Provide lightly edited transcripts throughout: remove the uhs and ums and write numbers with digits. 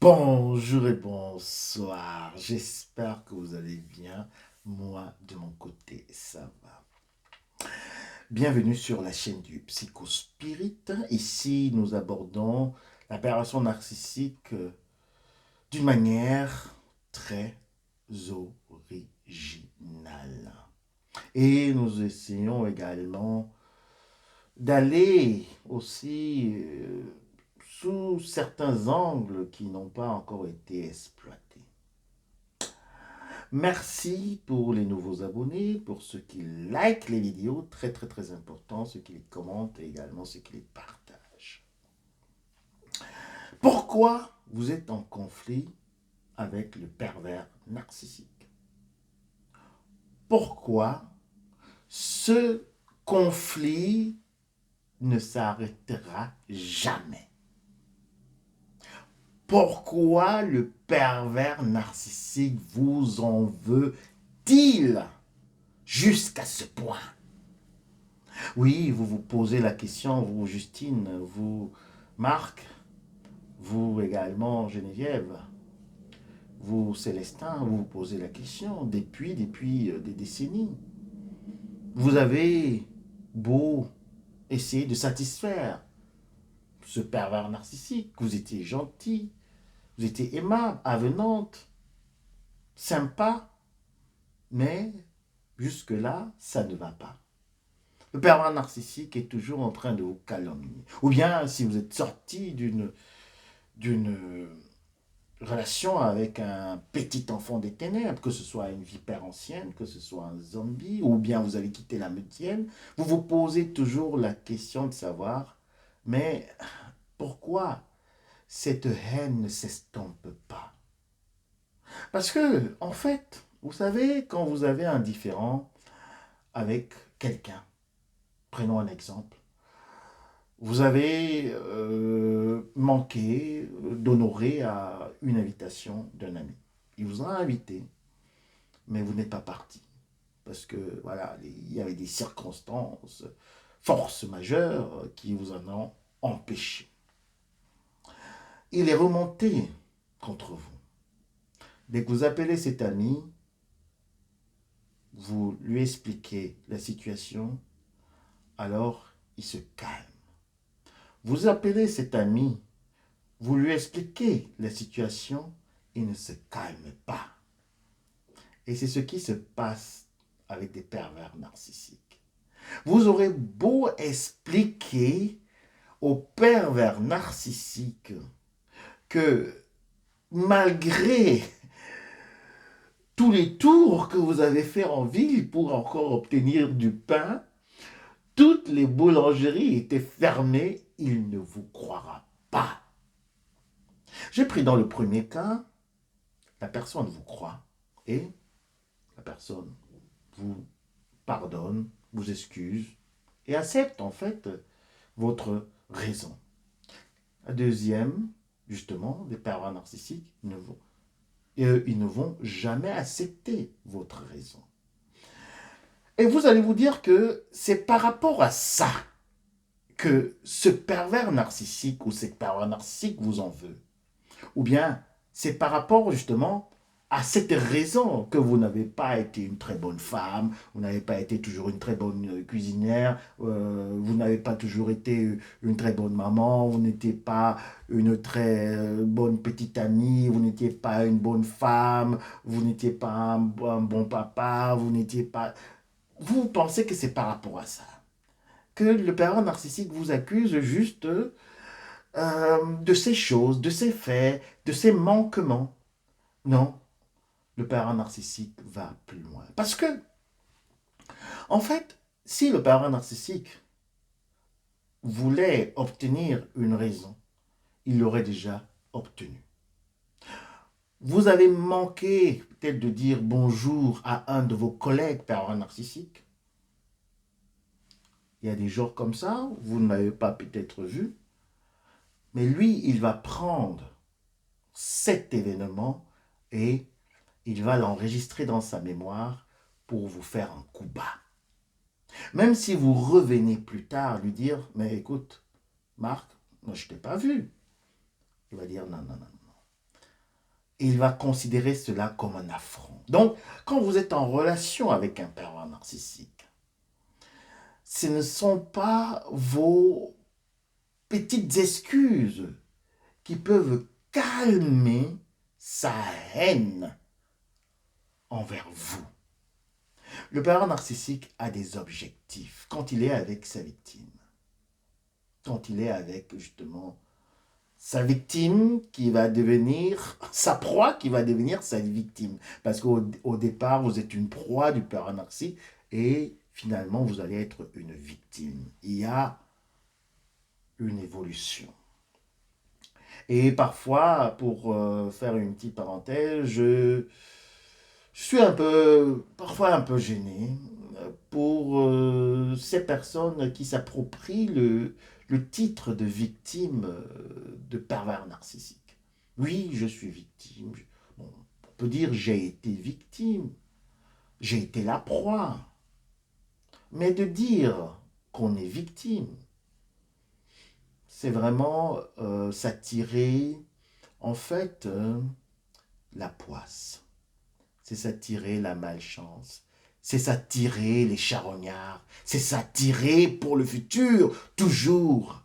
Bonjour et bonsoir, j'espère que vous allez bien. Moi, de mon côté, ça va. Bienvenue sur la chaîne du Psychospirit. Ici, nous abordons la perversion narcissique d'une manière très originale. Et nous essayons également d'aller aussi sous certains angles qui n'ont pas encore été exploités. Merci pour les nouveaux abonnés, pour ceux qui likent les vidéos, très très très important, ceux qui les commentent et également ceux qui les partagent. Pourquoi vous êtes en conflit avec le pervers narcissique? Pourquoi ce conflit ne s'arrêtera jamais? Pourquoi le pervers narcissique vous en veut-il jusqu'à ce point? Oui, vous vous posez la question, vous Justine, vous Marc, vous également Geneviève, vous Célestin, vous vous posez la question depuis des décennies. Vous avez beau essayer de satisfaire ce pervers narcissique, vous étiez gentil, vous étiez aimable, avenante, sympa, mais jusque-là, ça ne va pas. Le pervers narcissique est toujours en train de vous calomnier. Ou bien, si vous êtes sorti d'une relation avec un petit enfant des ténèbres, que ce soit une vipère ancienne, que ce soit un zombie, ou bien vous avez quitté la métienne, vous vous posez toujours la question de savoir, mais pourquoi cette haine ne s'estompe pas? Parce que, en fait, vous savez, quand vous avez un différend avec quelqu'un, prenons un exemple, vous avez manqué d'honorer à une invitation d'un ami. Il vous a invité, mais vous n'êtes pas parti. Parce que, voilà, il y avait des circonstances, forces majeures qui vous en ont empêché. Il est remonté contre vous. Dès que vous appelez cet ami, vous lui expliquez la situation, alors il se calme. Vous appelez cet ami, vous lui expliquez la situation, il ne se calme pas. Et c'est ce qui se passe avec des pervers narcissiques. Vous aurez beau expliquer aux pervers narcissiques que malgré tous les tours que vous avez fait en ville pour encore obtenir du pain, toutes les boulangeries étaient fermées, il ne vous croira pas. J'ai pris dans le premier cas, la personne vous croit et la personne vous pardonne, vous excuse et accepte en fait votre raison. La deuxième, justement, des pervers narcissiques, ils ne vont jamais accepter votre raison. Et vous allez vous dire que c'est par rapport à ça que ce pervers narcissique ou cette pervers narcissique vous en veut. Ou bien c'est par rapport justement à cette raison que vous n'avez pas été une très bonne femme, vous n'avez pas été toujours une très bonne cuisinière, vous n'avez pas toujours été une très bonne maman, vous n'étiez pas une très bonne petite amie, vous n'étiez pas une bonne femme, vous n'étiez pas un bon papa, vous n'étiez pas... Vous pensez que c'est par rapport à ça que le pervers narcissique vous accuse juste de ces choses, de ces faits, de ces manquements. Non, le pervers narcissique va plus loin. Parce que, en fait, si le pervers narcissique voulait obtenir une raison, il l'aurait déjà obtenue. Vous avez manqué peut-être de dire bonjour à un de vos collègues pervers narcissiques. Il y a des jours comme ça, vous ne l'avez pas peut-être vu, mais lui, il va prendre cet événement et il va l'enregistrer dans sa mémoire pour vous faire un coup bas. Même si vous revenez plus tard lui dire, mais écoute, Marc, moi je ne t'ai pas vu. Il va dire non, non, non, non. il va considérer cela comme un affront. Donc, quand vous êtes en relation avec un pervers narcissique, ce ne sont pas vos petites excuses qui peuvent calmer sa haine envers vous. Le pervers narcissique a des objectifs quand il est avec sa victime. Quand il est avec justement sa victime qui va devenir sa proie, qui va devenir sa victime. Parce qu'au départ, vous êtes une proie du pervers narcissique et finalement, vous allez être une victime. Il y a une évolution. Et parfois, pour faire une petite parenthèse, je suis parfois un peu gêné pour ces personnes qui s'approprient le titre de victime de pervers narcissique. Oui, je suis victime. Bon, on peut dire j'ai été victime. J'ai été la proie. Mais de dire qu'on est victime, c'est vraiment s'attirer, en fait, la poisse. C'est s'attirer la malchance. C'est s'attirer les charognards. C'est s'attirer pour le futur, toujours,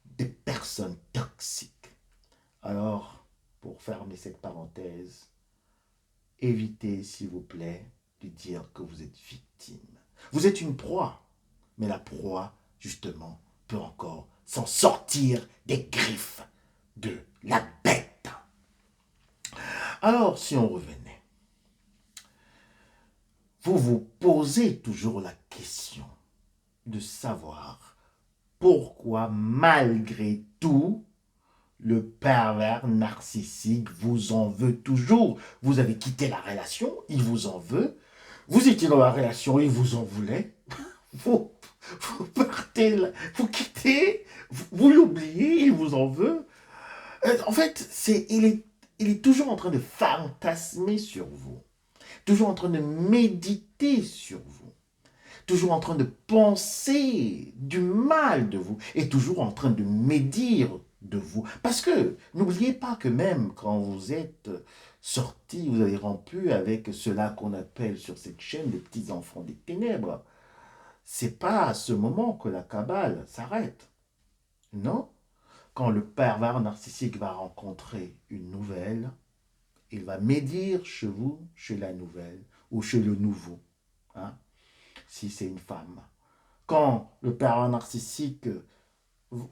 des personnes toxiques. Alors, pour fermer cette parenthèse, évitez, s'il vous plaît, de dire que vous êtes victime. Vous êtes une proie, mais la proie, justement, peut encore s'en sortir des griffes de la bête. Alors, si on revenait, vous vous posez toujours la question de savoir pourquoi, malgré tout, le pervers narcissique vous en veut toujours. Vous avez quitté la relation, il vous en veut. Vous étiez dans la relation, il vous en voulait. Vous, vous partez, vous quittez, vous l'oubliez, il vous en veut. En fait, il est toujours en train de fantasmer sur vous. Toujours en train de méditer sur vous. Toujours en train de penser du mal de vous. Et toujours en train de médire de vous. Parce que n'oubliez pas que même quand vous êtes sorti, vous avez rompu avec cela qu'on appelle sur cette chaîne les petits enfants des ténèbres. C'est pas à ce moment que la cabale s'arrête. Non. Quand le pervers narcissique va rencontrer une nouvelle, il va médire chez vous, chez la nouvelle ou chez le nouveau, hein, si c'est une femme. Quand le pervers narcissique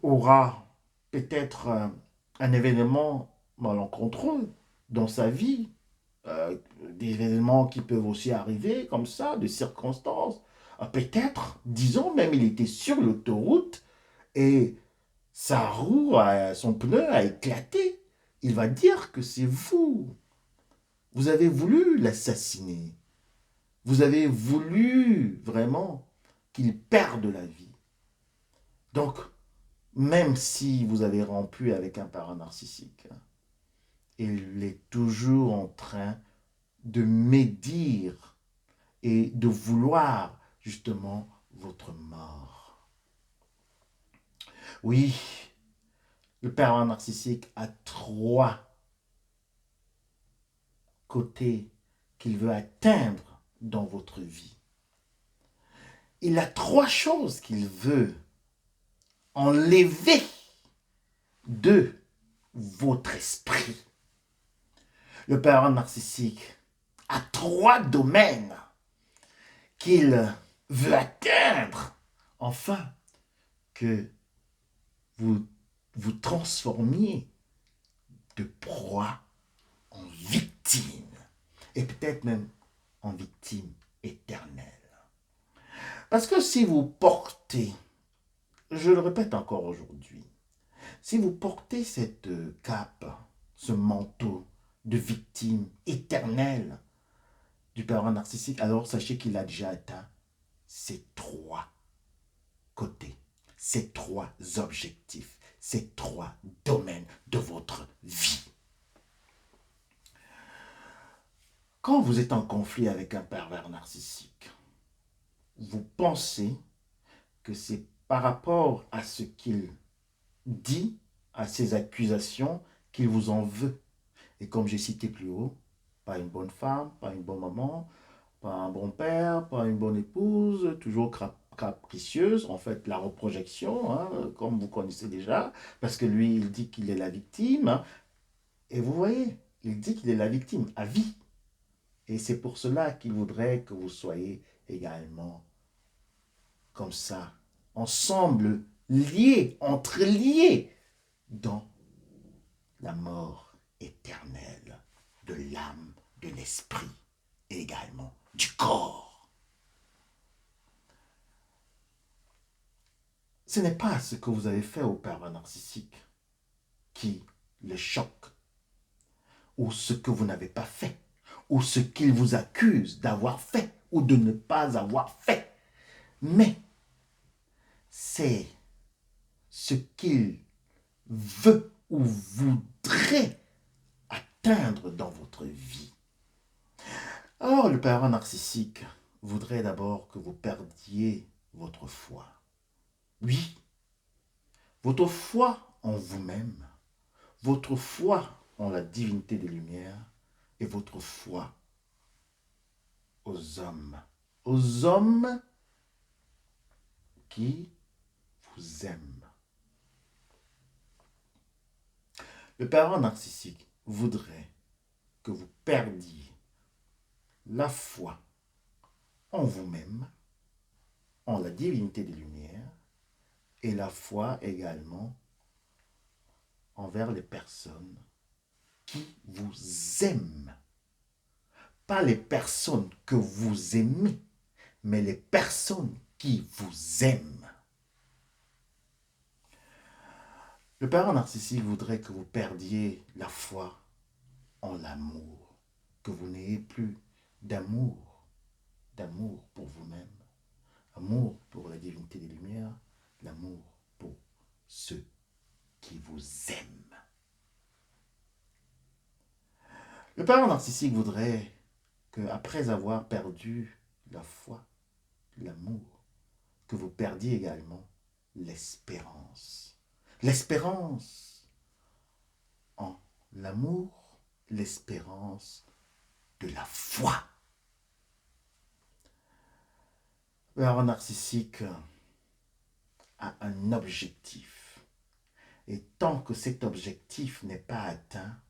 aura peut-être un événement malencontreux dans sa vie, des événements qui peuvent aussi arriver comme ça, des circonstances, peut-être, disons même, il était sur l'autoroute et sa roue, son pneu a éclaté. Il va dire que c'est vous. Vous avez voulu l'assassiner. Vous avez voulu vraiment qu'il perde la vie. Donc, même si vous avez rompu avec un parent narcissique, il est toujours en train de médire et de vouloir justement votre mort. Oui, le pervers narcissique a trois côtés qu'il veut atteindre dans votre vie. Il a trois choses qu'il veut enlever de votre esprit. Le pervers narcissique a trois domaines qu'il veut atteindre afin que vous vous transformiez de proie en victime et peut-être même en victime éternelle. Parce que si vous portez, je le répète encore aujourd'hui, si vous portez cette cape, ce manteau de victime éternelle du pervers narcissique, alors sachez qu'il a déjà atteint ces trois côtés, ces trois objectifs, ces trois domaines de votre vie. Quand vous êtes en conflit avec un pervers narcissique, vous pensez que c'est par rapport à ce qu'il dit, à ses accusations, qu'il vous en veut. Et comme j'ai cité plus haut, pas une bonne femme, pas une bonne maman, pas un bon père, pas une bonne épouse, toujours capricieuse, en fait la reprojection, hein, comme vous connaissez déjà, parce que lui, il dit qu'il est la victime, hein, et vous voyez, il dit qu'il est la victime à vie. Et c'est pour cela qu'il voudrait que vous soyez également comme ça, ensemble, liés, entreliés dans la mort éternelle de l'âme, de l'esprit et également du corps. Ce n'est pas ce que vous avez fait au pervers narcissique qui le choque, ou ce que vous n'avez pas fait, ou ce qu'il vous accuse d'avoir fait ou de ne pas avoir fait. Mais c'est ce qu'il veut ou voudrait atteindre dans votre vie. Alors, le pervers narcissique voudrait d'abord que vous perdiez votre foi. Oui, votre foi en vous-même, votre foi en la divinité des Lumières et votre foi aux hommes qui vous aiment. Le pervers narcissique voudrait que vous perdiez la foi en vous-même, en la divinité des Lumières, et la foi également envers les personnes qui vous aiment. Pas les personnes que vous aimez, mais les personnes qui vous aiment. Le pervers narcissique voudrait que vous perdiez la foi en l'amour, que vous n'ayez plus d'amour pour vous-même, amour pour la divinité des Lumières, l'amour pour ceux qui vous aiment. Le pervers narcissique voudrait que, après avoir perdu la foi, l'amour, que vous perdiez également l'espérance. L'espérance en l'amour, l'espérance de la foi. Le pervers narcissique a un objectif. Et tant que cet objectif n'est pas atteint,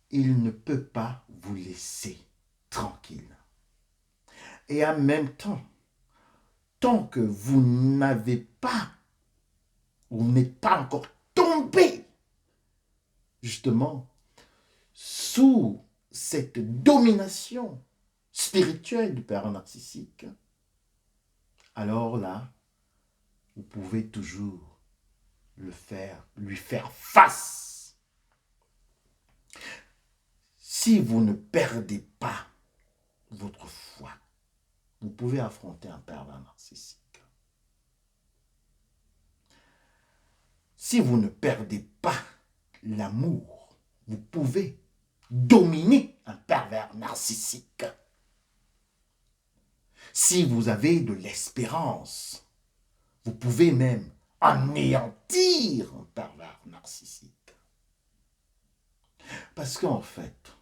il ne peut pas vous laisser tranquille. Et en même temps, tant que vous n'avez pas, vous n'êtes pas encore tombé, justement, sous cette domination spirituelle du pervers narcissique, alors là, vous pouvez toujours lui faire face. Si vous ne perdez pas votre foi, vous pouvez affronter un pervers narcissique. Si vous ne perdez pas l'amour, vous pouvez dominer un pervers narcissique. Si vous avez de l'espérance, vous pouvez même anéantir un pervers narcissique. Parce qu'en fait,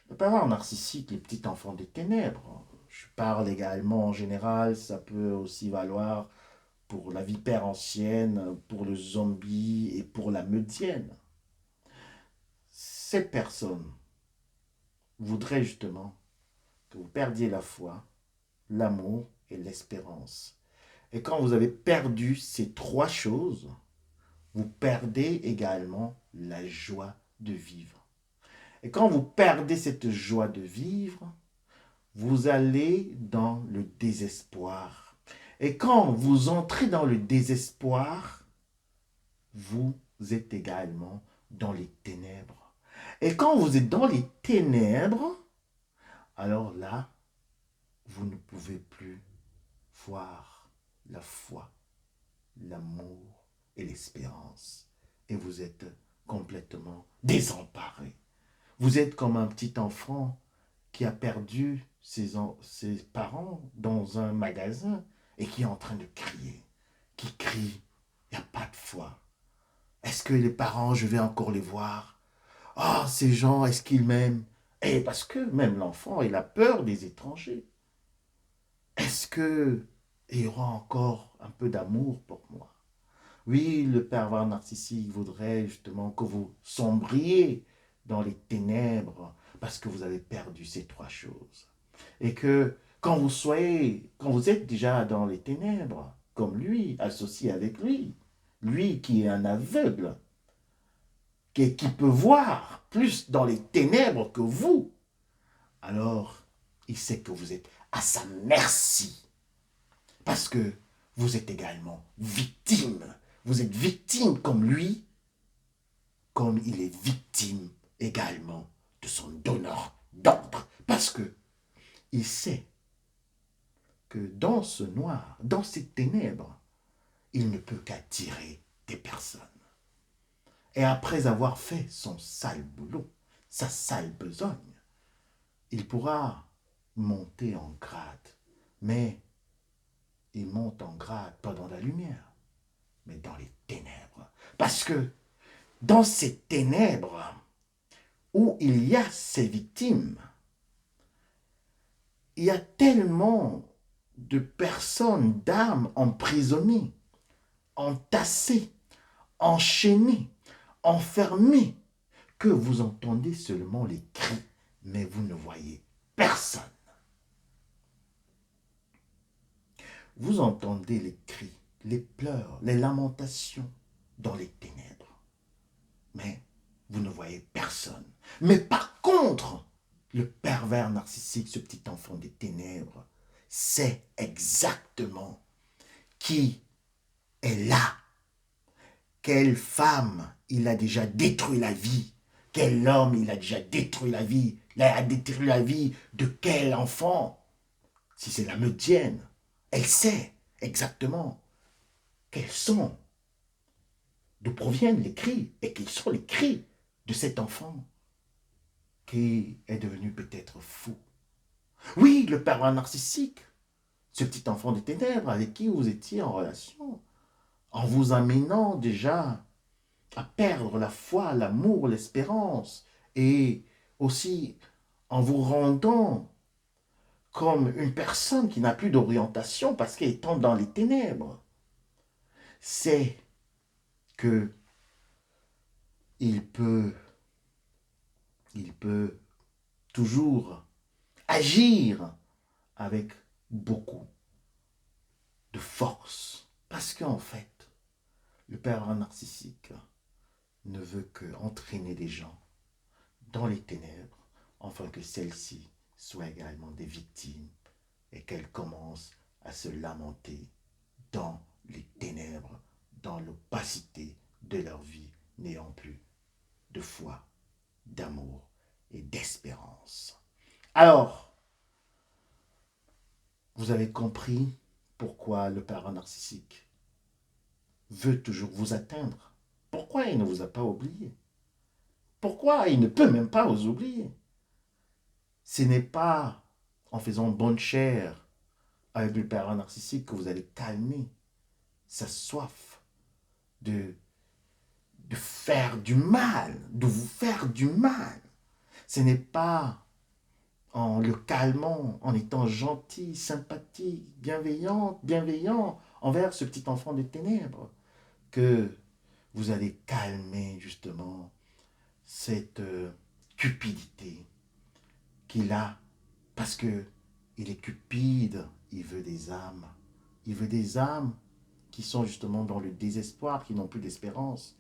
le pervers narcissique, les petits enfants des ténèbres, je parle également en général, ça peut aussi valoir pour la vipère ancienne, pour le zombie et pour la meudienne. Ces personnes voudraient justement que vous perdiez la foi, l'amour et l'espérance. Et quand vous avez perdu ces trois choses, vous perdez également la joie de vivre. Et quand vous perdez cette joie de vivre, vous allez dans le désespoir. Et quand vous entrez dans le désespoir, vous êtes également dans les ténèbres. Et quand vous êtes dans les ténèbres, alors là, vous ne pouvez plus voir la foi, l'amour et l'espérance. Et vous êtes complètement désemparé. Vous êtes comme un petit enfant qui a perdu ses parents dans un magasin et qui est en train de crier. Qui crie, il n'y a pas de foi. Est-ce que les parents, je vais encore les voir? Ah, ces gens, est-ce qu'ils m'aiment? Et parce que même l'enfant, il a peur des étrangers. Est-ce que il y aura encore un peu d'amour pour moi? Oui, le pervers narcissique voudrait justement que vous sombriez dans les ténèbres parce que vous avez perdu ces trois choses. Et que quand vous êtes déjà dans les ténèbres, comme lui, associé avec lui, lui qui est un aveugle, qui peut voir plus dans les ténèbres que vous, alors il sait que vous êtes à sa merci. Parce que vous êtes également victime. Vous êtes victime comme lui, comme il est victime également de son donneur d'ordre. Parce que il sait que dans ce noir, dans ces ténèbres, il ne peut qu'attirer des personnes. Et après avoir fait son sale boulot, sa sale besogne, il pourra monter en grade. Mais il monte en grade pas dans la lumière, mais dans les ténèbres. Parce que dans ces ténèbres où il y a ces victimes, il y a tellement de personnes, d'âmes emprisonnées, entassées, enchaînées, enfermées, que vous entendez seulement les cris, mais vous ne voyez personne. Vous entendez les cris, les pleurs, les lamentations dans les ténèbres, mais vous ne voyez personne. Mais par contre, le pervers narcissique, ce petit enfant des ténèbres, sait exactement qui est là, quelle femme il a déjà détruit la vie, quel homme il a déjà détruit la vie, il a détruit la vie de quel enfant. Si c'est la médienne, elle sait exactement quels sont, d'où proviennent les cris et quels sont les cris de cet enfant qui est devenu peut-être fou. Oui, le pervers narcissique, ce petit enfant des ténèbres avec qui vous étiez en relation, en vous amenant déjà à perdre la foi, l'amour, l'espérance, et aussi en vous rendant comme une personne qui n'a plus d'orientation parce qu'elle tombe dans les ténèbres. C'est que il peut, il peut toujours agir avec beaucoup de force. Parce qu'en fait, le pervers narcissique ne veut que entraîner les gens dans les ténèbres, afin que celles-ci soient également des victimes et qu'elles commencent à se lamenter dans les ténèbres, dans l'opacité de leur vie, n'ayant plus de foi, d'amour et d'espérance. Alors, vous avez compris pourquoi le pervers narcissique veut toujours vous atteindre. Pourquoi il ne vous a pas oublié? Pourquoi il ne peut même pas vous oublier? Ce n'est pas en faisant bonne chère avec le pervers narcissique que vous allez calmer sa soif de, de faire du mal, de vous faire du mal. Ce n'est pas en le calmant, en étant gentil, sympathique, bienveillant envers ce petit enfant des ténèbres que vous allez calmer justement cette cupidité qu'il a parce que il est cupide, il veut des âmes. Il veut des âmes qui sont justement dans le désespoir, qui n'ont plus d'espérance,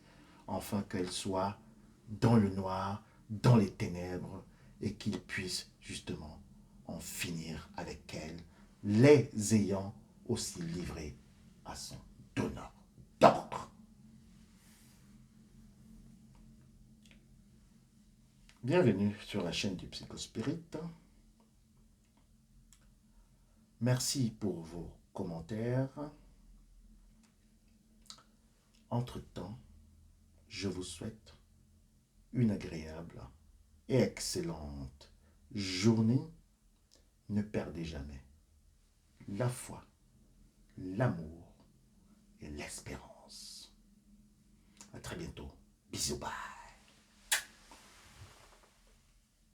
afin qu'elles soient dans le noir, dans les ténèbres, et qu'il puisse justement en finir avec elles, les ayant aussi livrées à son donneur d'ordre. Bienvenue sur la chaîne du Psychospirit. Merci pour vos commentaires. Entre-temps, je vous souhaite une agréable et excellente journée. Ne perdez jamais la foi, l'amour et l'espérance. À très bientôt. Bisous, bye.